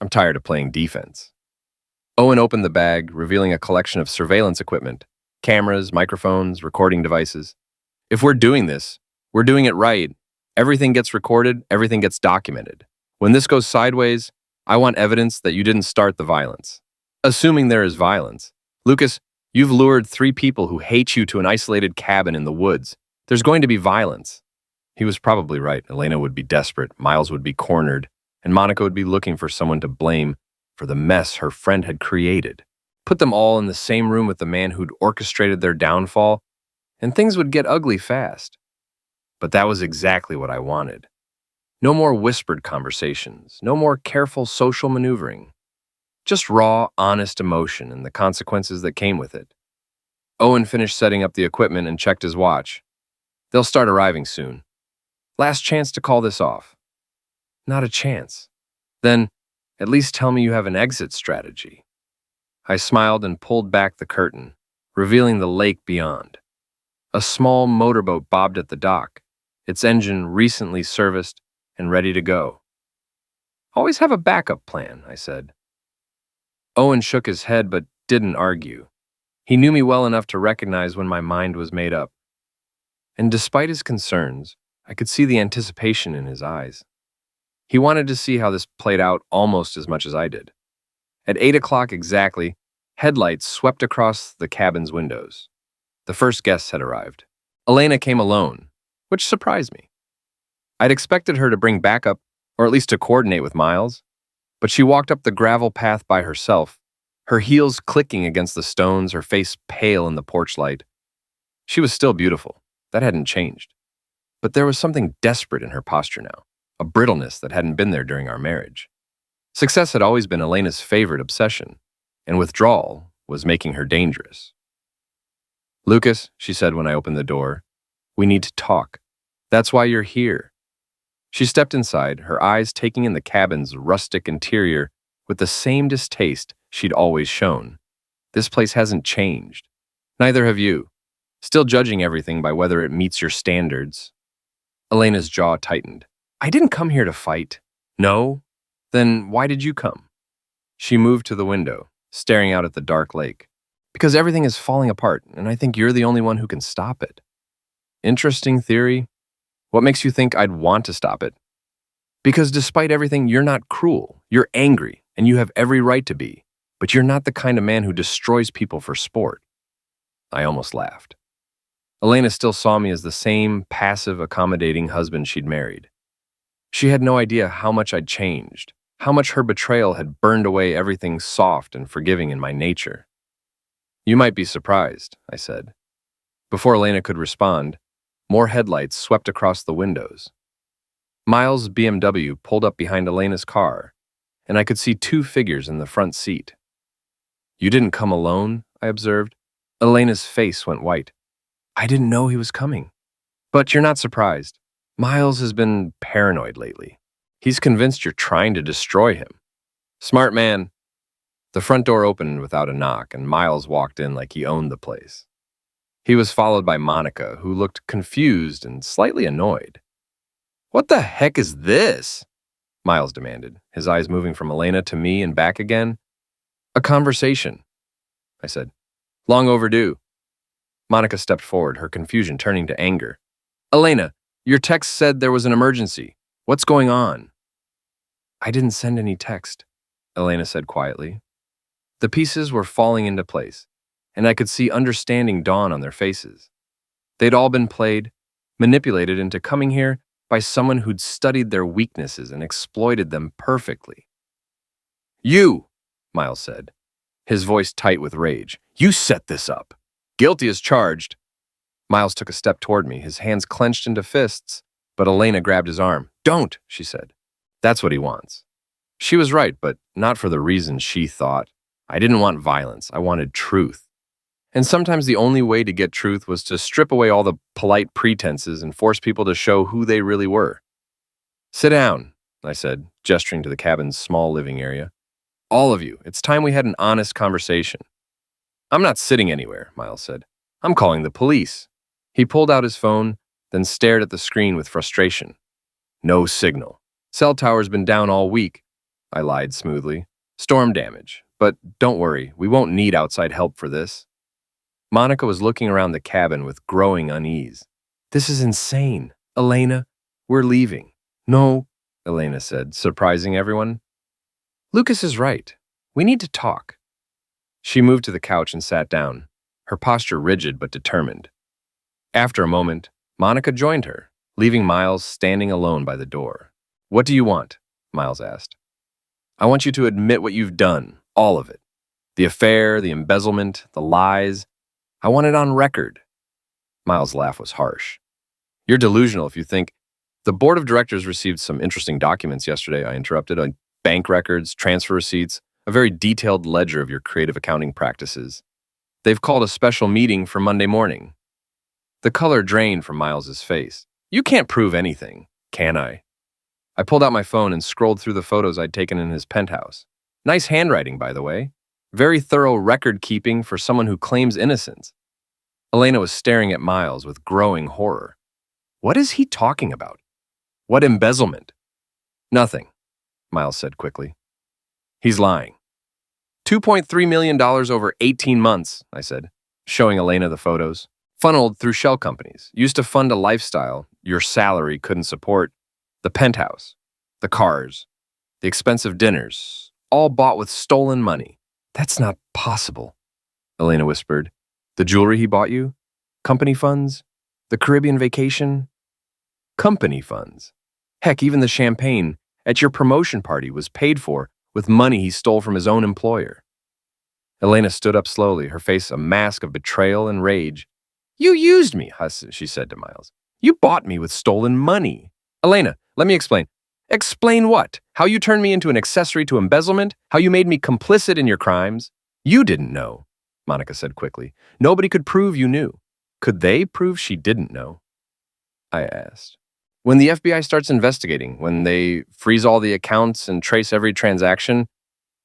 I'm tired of playing defense." Owen opened the bag, revealing a collection of surveillance equipment, cameras, microphones, recording devices. "If we're doing this, we're doing it right. Everything gets recorded, everything gets documented. When this goes sideways, I want evidence that you didn't start the violence. Assuming there is violence. Lucas, you've lured 3 people who hate you to an isolated cabin in the woods. There's going to be violence." He was probably right. Elena would be desperate, Miles would be cornered, and Monica would be looking for someone to blame for the mess her friend had created. Put them all in the same room with the man who'd orchestrated their downfall, and things would get ugly fast. But that was exactly what I wanted. No more whispered conversations, no more careful social maneuvering. Just raw, honest emotion and the consequences that came with it. Owen finished setting up the equipment and checked his watch. "They'll start arriving soon. Last chance to call this off." "Not a chance." "Then, at least tell me you have an exit strategy." I smiled and pulled back the curtain, revealing the lake beyond. A small motorboat bobbed at the dock, its engine recently serviced and ready to go. "Always have a backup plan," I said. Owen shook his head but didn't argue. He knew me well enough to recognize when my mind was made up. And despite his concerns, I could see the anticipation in his eyes. He wanted to see how this played out almost as much as I did. At 8 o'clock exactly, headlights swept across the cabin's windows. The first guests had arrived. Elena came alone, which surprised me. I'd expected her to bring backup, or at least to coordinate with Miles, but she walked up the gravel path by herself, her heels clicking against the stones, her face pale in the porch light. She was still beautiful. That hadn't changed. But there was something desperate in her posture now, a brittleness that hadn't been there during our marriage. Success had always been Elena's favorite obsession, and withdrawal was making her dangerous. "Lucas," she said when I opened the door, "we need to talk. That's why you're here." She stepped inside, her eyes taking in the cabin's rustic interior with the same distaste she'd always shown. "This place hasn't changed. Neither have you. Still judging everything by whether it meets your standards." Elena's jaw tightened. "I didn't come here to fight." "No? Then why did you come?" She moved to the window, staring out at the dark lake. "Because everything is falling apart, and I think you're the only one who can stop it." "Interesting theory. What makes you think I'd want to stop it?" "Because despite everything, you're not cruel. You're angry, and you have every right to be. But you're not the kind of man who destroys people for sport." I almost laughed. Elena still saw me as the same passive, accommodating husband she'd married. She had no idea how much I'd changed, how much her betrayal had burned away everything soft and forgiving in my nature. "You might be surprised," I said. Before Elena could respond, more headlights swept across the windows. Miles' BMW pulled up behind Elena's car, and I could see 2 figures in the front seat. "You didn't come alone?" I observed. Elena's face went white. "I didn't know he was coming." "But you're not surprised. Miles has been paranoid lately. He's convinced you're trying to destroy him." "Smart man." The front door opened without a knock, and Miles walked in like he owned the place. He was followed by Monica, who looked confused and slightly annoyed. "What the heck is this?" Miles demanded, his eyes moving from Elena to me and back again. "A conversation," I said. "Long overdue." Monica stepped forward, her confusion turning to anger. "Elena, your text said there was an emergency. What's going on?" "I didn't send any text," Elena said quietly. The pieces were falling into place, and I could see understanding dawn on their faces. They'd all been played, manipulated into coming here by someone who'd studied their weaknesses and exploited them perfectly. "You," Miles said, his voice tight with rage. You set this up. Guilty as charged. Miles took a step toward me, his hands clenched into fists, but Elena grabbed his arm. Don't, she said. That's what he wants. She was right, but not for the reasons she thought. I didn't want violence. I wanted truth. And sometimes the only way to get truth was to strip away all the polite pretenses and force people to show who they really were. Sit down, I said, gesturing to the cabin's small living area. All of you, it's time we had an honest conversation. I'm not sitting anywhere, Miles said. I'm calling the police. He pulled out his phone, then stared at the screen with frustration. No signal. Cell tower's been down all week, I lied smoothly. Storm damage. But don't worry, we won't need outside help for this. Monica was looking around the cabin with growing unease. This is insane. Elena, we're leaving. No, Elena said, surprising everyone. Lucas is right. We need to talk. She moved to the couch and sat down, her posture rigid but determined. After a moment, Monica joined her, leaving Miles standing alone by the door. What do you want? Miles asked. I want you to admit what you've done, all of it. The affair, the embezzlement, the lies. I want it on record. Miles' laugh was harsh. You're delusional if you think. The board of directors received some interesting documents yesterday, I interrupted. Bank records, transfer receipts, a very detailed ledger of your creative accounting practices. They've called a special meeting for Monday morning. The color drained from Miles's face. You can't prove anything, can I? I pulled out my phone and scrolled through the photos I'd taken in his penthouse. Nice handwriting, by the way. Very thorough record-keeping for someone who claims innocence. Elena was staring at Miles with growing horror. What is he talking about? What embezzlement? Nothing, Miles said quickly. He's lying. $2.3 million over 18 months, I said, showing Elena the photos. Funneled through shell companies, used to fund a lifestyle your salary couldn't support. The penthouse, the cars, the expensive dinners, all bought with stolen money. That's not possible, Elena whispered. The jewelry he bought you? Company funds? The Caribbean vacation? Company funds. Heck, even the champagne at your promotion party was paid for with money he stole from his own employer. Elena stood up slowly, her face a mask of betrayal and rage. You used me, she said to Miles. You bought me with stolen money. Elena, let me explain. Explain what? How you turned me into an accessory to embezzlement? How you made me complicit in your crimes? You didn't know, Monica said quickly. Nobody could prove you knew. Could they prove she didn't know? I asked. When the FBI starts investigating, when they freeze all the accounts and trace every transaction,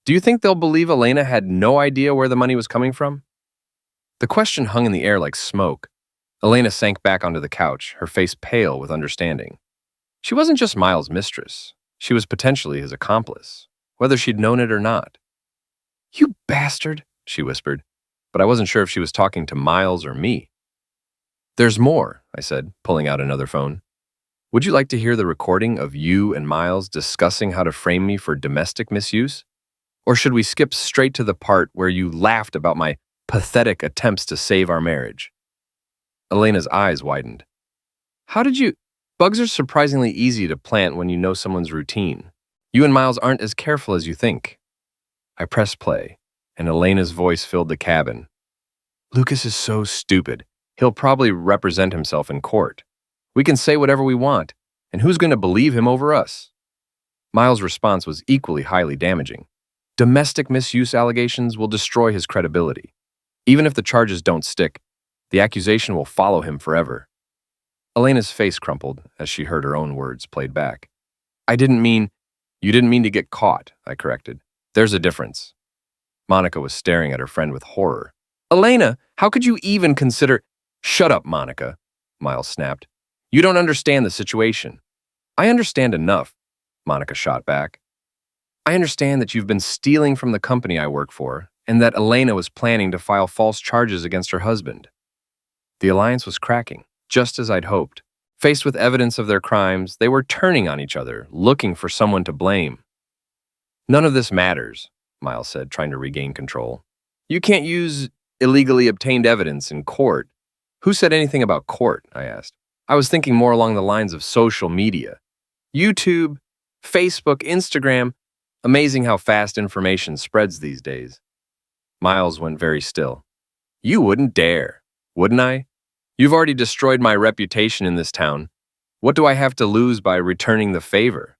do you think they'll believe Elena had no idea where the money was coming from? The question hung in the air like smoke. Elena sank back onto the couch, her face pale with understanding. She wasn't just Miles' mistress. She was potentially his accomplice, whether she'd known it or not. You bastard, she whispered, but I wasn't sure if she was talking to Miles or me. There's more, I said, pulling out another phone. Would you like to hear the recording of you and Miles discussing how to frame me for domestic misuse? Or should we skip straight to the part where you laughed about my pathetic attempts to save our marriage? Elena's eyes widened. How did you... Bugs are surprisingly easy to plant when you know someone's routine. You and Miles aren't as careful as you think. I pressed play, and Elena's voice filled the cabin. Lucas is so stupid. He'll probably represent himself in court. We can say whatever we want, and who's going to believe him over us? Miles' response was equally highly damaging. Domestic misuse allegations will destroy his credibility. Even if the charges don't stick, the accusation will follow him forever. Elena's face crumpled as she heard her own words played back. You didn't mean to get caught, I corrected. There's a difference. Monica was staring at her friend with horror. Elena, how could you even consider... Shut up, Monica, Miles snapped. You don't understand the situation. I understand enough, Monica shot back. I understand that you've been stealing from the company I work for, and that Elena was planning to file false charges against her husband. The alliance was cracking, just as I'd hoped. Faced with evidence of their crimes, they were turning on each other, looking for someone to blame. None of this matters, Miles said, trying to regain control. You can't use illegally obtained evidence in court. Who said anything about court? I asked. I was thinking more along the lines of social media. YouTube, Facebook, Instagram. Amazing how fast information spreads these days. Miles went very still. You wouldn't dare, wouldn't I? You've already destroyed my reputation in this town. What do I have to lose by returning the favor?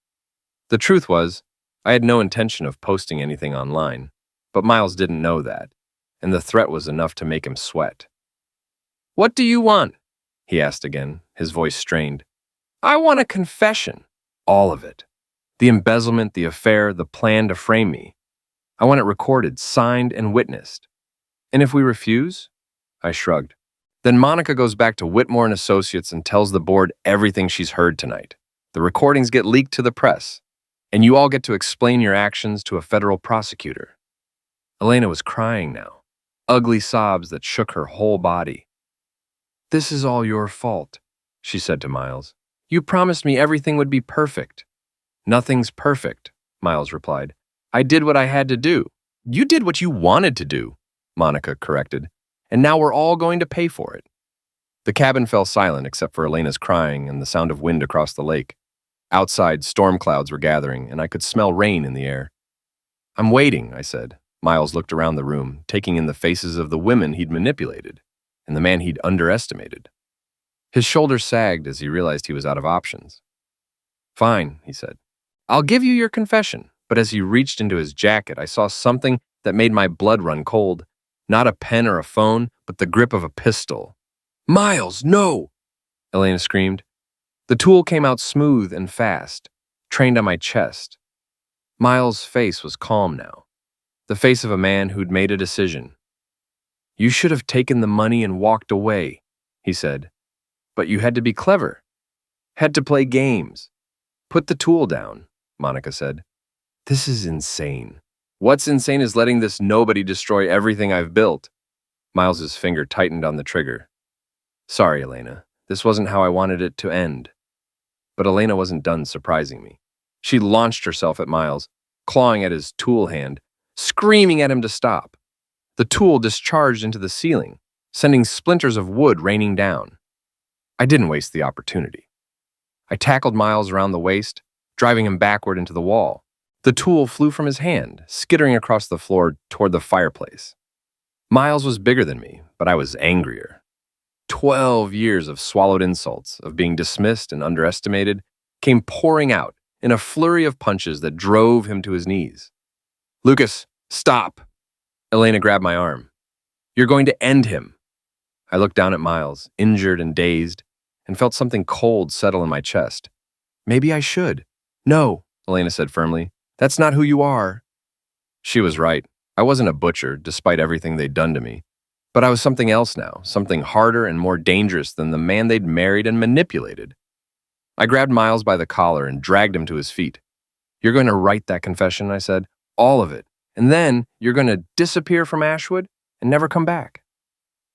The truth was, I had no intention of posting anything online, but Miles didn't know that, and the threat was enough to make him sweat. What do you want? He asked again, his voice strained. I want a confession. All of it. The embezzlement, the affair, the plan to frame me. I want it recorded, signed, and witnessed. And if we refuse? I shrugged. Then Monica goes back to Whitmore and Associates and tells the board everything she's heard tonight. The recordings get leaked to the press, and you all get to explain your actions to a federal prosecutor. Elena was crying now, ugly sobs that shook her whole body. This is all your fault, she said to Miles. You promised me everything would be perfect. Nothing's perfect, Miles replied. I did what I had to do. You did what you wanted to do, Monica corrected. And now we're all going to pay for it. The cabin fell silent except for Elena's crying and the sound of wind across the lake. Outside, storm clouds were gathering, and I could smell rain in the air. I'm waiting, I said. Miles looked around the room, taking in the faces of the women he'd manipulated and the man he'd underestimated. His shoulders sagged as he realized he was out of options. Fine, he said. I'll give you your confession. But as he reached into his jacket, I saw something that made my blood run cold. Not a pen or a phone, but the grip of a pistol. Miles, no! Elena screamed. The tool came out smooth and fast, trained on my chest. Miles' face was calm now, the face of a man who'd made a decision. You should have taken the money and walked away, he said. But you had to be clever. Had to play games. Put the tool down, Monica said. This is insane. What's insane is letting this nobody destroy everything I've built. Miles's finger tightened on the trigger. Sorry, Elena. This wasn't how I wanted it to end. But Elena wasn't done surprising me. She launched herself at Miles, clawing at his tool hand, screaming at him to stop. The tool discharged into the ceiling, sending splinters of wood raining down. I didn't waste the opportunity. I tackled Miles around the waist, driving him backward into the wall. The tool flew from his hand, skittering across the floor toward the fireplace. Miles was bigger than me, but I was angrier. 12 years of swallowed insults, of being dismissed and underestimated, came pouring out in a flurry of punches that drove him to his knees. Lucas, stop! Elena grabbed my arm. You're going to end him. I looked down at Miles, injured and dazed, and felt something cold settle in my chest. Maybe I should. No, Elena said firmly. That's not who you are. She was right. I wasn't a butcher, despite everything they'd done to me. But I was something else now, something harder and more dangerous than the man they'd married and manipulated. I grabbed Miles by the collar and dragged him to his feet. You're going to write that confession, I said. All of it. And then you're going to disappear from Ashwood and never come back.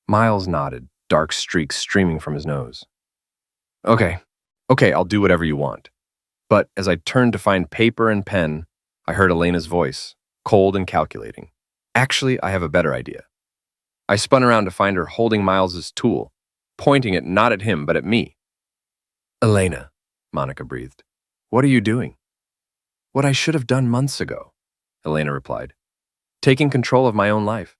Miles nodded, dark streaks streaming from his nose. Okay, I'll do whatever you want. But as I turned to find paper and pen, I heard Elena's voice, cold and calculating. Actually, I have a better idea. I spun around to find her holding Miles's tool, pointing it not at him but at me. Elena, Monica breathed. What are you doing? What I should have done months ago, Elena replied. Taking control of my own life.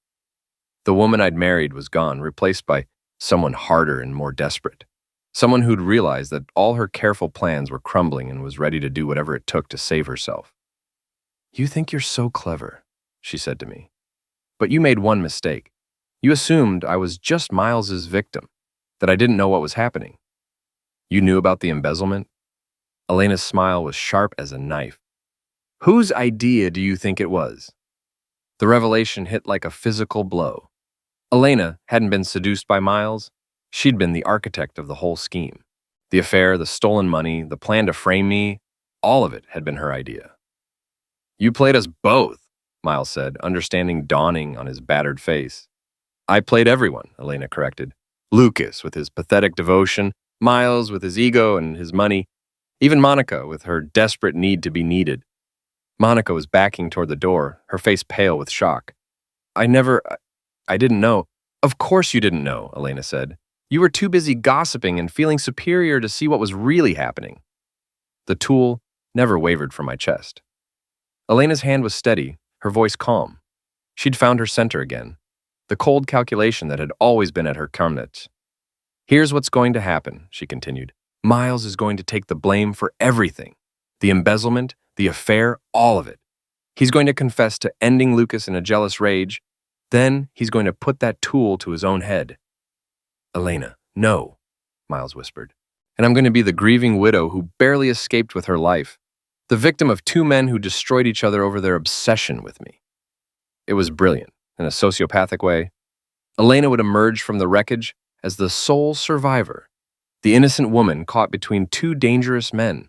The woman I'd married was gone, replaced by someone harder and more desperate. Someone who'd realized that all her careful plans were crumbling and was ready to do whatever it took to save herself. You think you're so clever, she said to me. But you made one mistake. You assumed I was just Miles's victim, that I didn't know what was happening. You knew about the embezzlement? Elena's smile was sharp as a knife. Whose idea do you think it was? The revelation hit like a physical blow. Elena hadn't been seduced by Miles. She'd been the architect of the whole scheme. The affair, the stolen money, the plan to frame me, all of it had been her idea. You played us both, Miles said, understanding dawning on his battered face. I played everyone, Elena corrected. Lucas with his pathetic devotion, Miles with his ego and his money, even Monica with her desperate need to be needed. Monica was backing toward the door, her face pale with shock. I didn't know. Of course you didn't know, Elena said. You were too busy gossiping and feeling superior to see what was really happening. The tool never wavered from my chest. Elena's hand was steady, her voice calm. She'd found her center again. the cold calculation that had always been at her carnet. Here's what's going to happen, she continued. Miles is going to take the blame for everything. The embezzlement, the affair, all of it. He's going to confess to ending Lucas in a jealous rage. Then he's going to put that tool to his own head. Elena, no, Miles whispered. And I'm going to be the grieving widow who barely escaped with her life, the victim of two men who destroyed each other over their obsession with me. It was brilliant, in a sociopathic way. Elena would emerge from the wreckage as the sole survivor, the innocent woman caught between two dangerous men.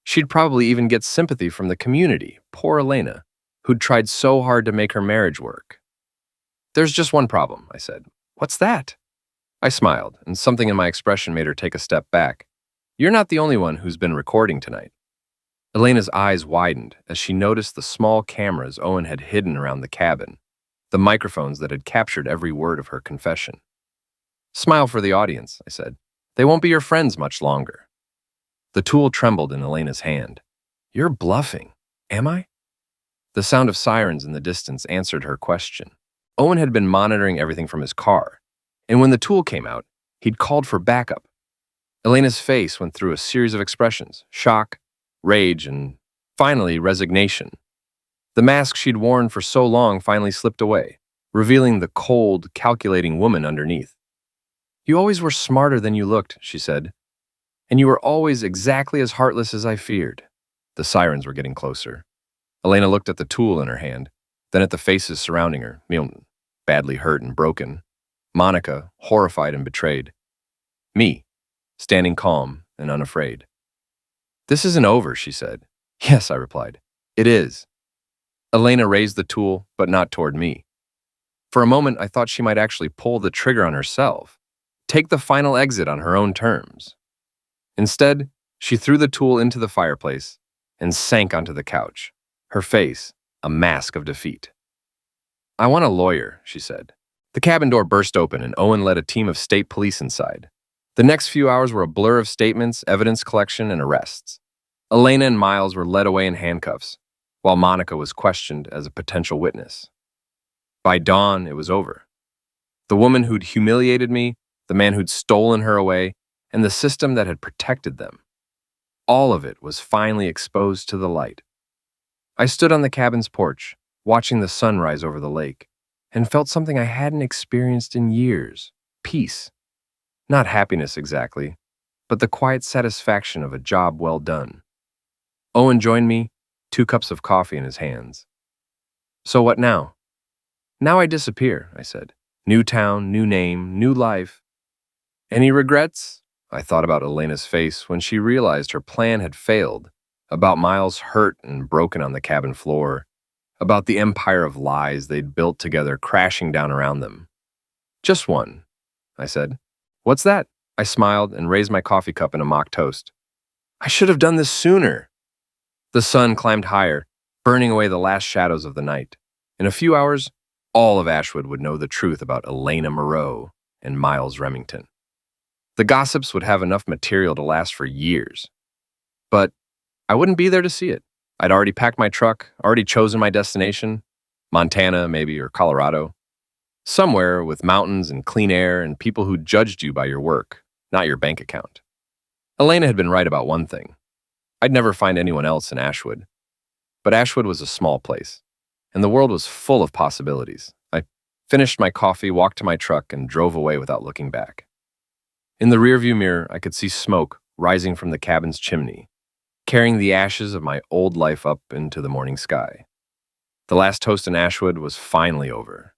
She'd probably even get sympathy from the community, poor Elena, who'd tried so hard to make her marriage work. There's just one problem, I said. What's that? I smiled, and something in my expression made her take a step back. You're not the only one who's been recording tonight. Elena's eyes widened as she noticed the small cameras Owen had hidden around the cabin, the microphones that had captured every word of her confession. Smile for the audience, I said. They won't be your friends much longer. The tool trembled in Elena's hand. You're bluffing, am I? The sound of sirens in the distance answered her question. Owen had been monitoring everything from his car, and when the tool came out, he'd called for backup. Elena's face went through a series of expressions, shock, rage, and finally resignation. The mask she'd worn for so long finally slipped away, revealing the cold, calculating woman underneath. You always were smarter than you looked, she said, and you were always exactly as heartless as I feared. The sirens were getting closer. Elena looked at the tool in her hand, then at the faces surrounding her, badly hurt and broken. Monica, horrified and betrayed. Me, standing calm and unafraid. This isn't over, she said. Yes, I replied. It is. Elena raised the tool, but not toward me. For a moment, I thought she might actually pull the trigger on herself, take the final exit on her own terms. Instead, she threw the tool into the fireplace and sank onto the couch, her face a mask of defeat. I want a lawyer, she said. The cabin door burst open and Owen led a team of state police inside. The next few hours were a blur of statements, evidence collection, and arrests. Elena and Miles were led away in handcuffs, while Monica was questioned as a potential witness. By dawn, it was over. The woman who'd humiliated me, the man who'd stolen her away, and the system that had protected them. All of it was finally exposed to the light. I stood on the cabin's porch, watching the sun rise over the lake, and felt something I hadn't experienced in years. Peace. Not happiness exactly, but the quiet satisfaction of a job well done. Owen joined me, 2 cups of coffee in his hands. So what now? Now I disappear, I said. New town, new name, new life. Any regrets? I thought about Elena's face when she realized her plan had failed, about Miles hurt and broken on the cabin floor, about the empire of lies they'd built together crashing down around them. Just one, I said. What's that? I smiled and raised my coffee cup in a mock toast. I should have done this sooner. The sun climbed higher, burning away the last shadows of the night. In a few hours, all of Ashwood would know the truth about Elena Moreau and Miles Remington. The gossips would have enough material to last for years. But I wouldn't be there to see it. I'd already packed my truck, already chosen my destination, Montana maybe, or Colorado. Somewhere with mountains and clean air and people who judged you by your work, not your bank account. Elena had been right about one thing. I'd never find anyone else in Ashwood. But Ashwood was a small place, and the world was full of possibilities. I finished my coffee, walked to my truck, and drove away without looking back. In the rearview mirror, I could see smoke rising from the cabin's chimney, carrying the ashes of my old life up into the morning sky. The last toast in Ashwood was finally over.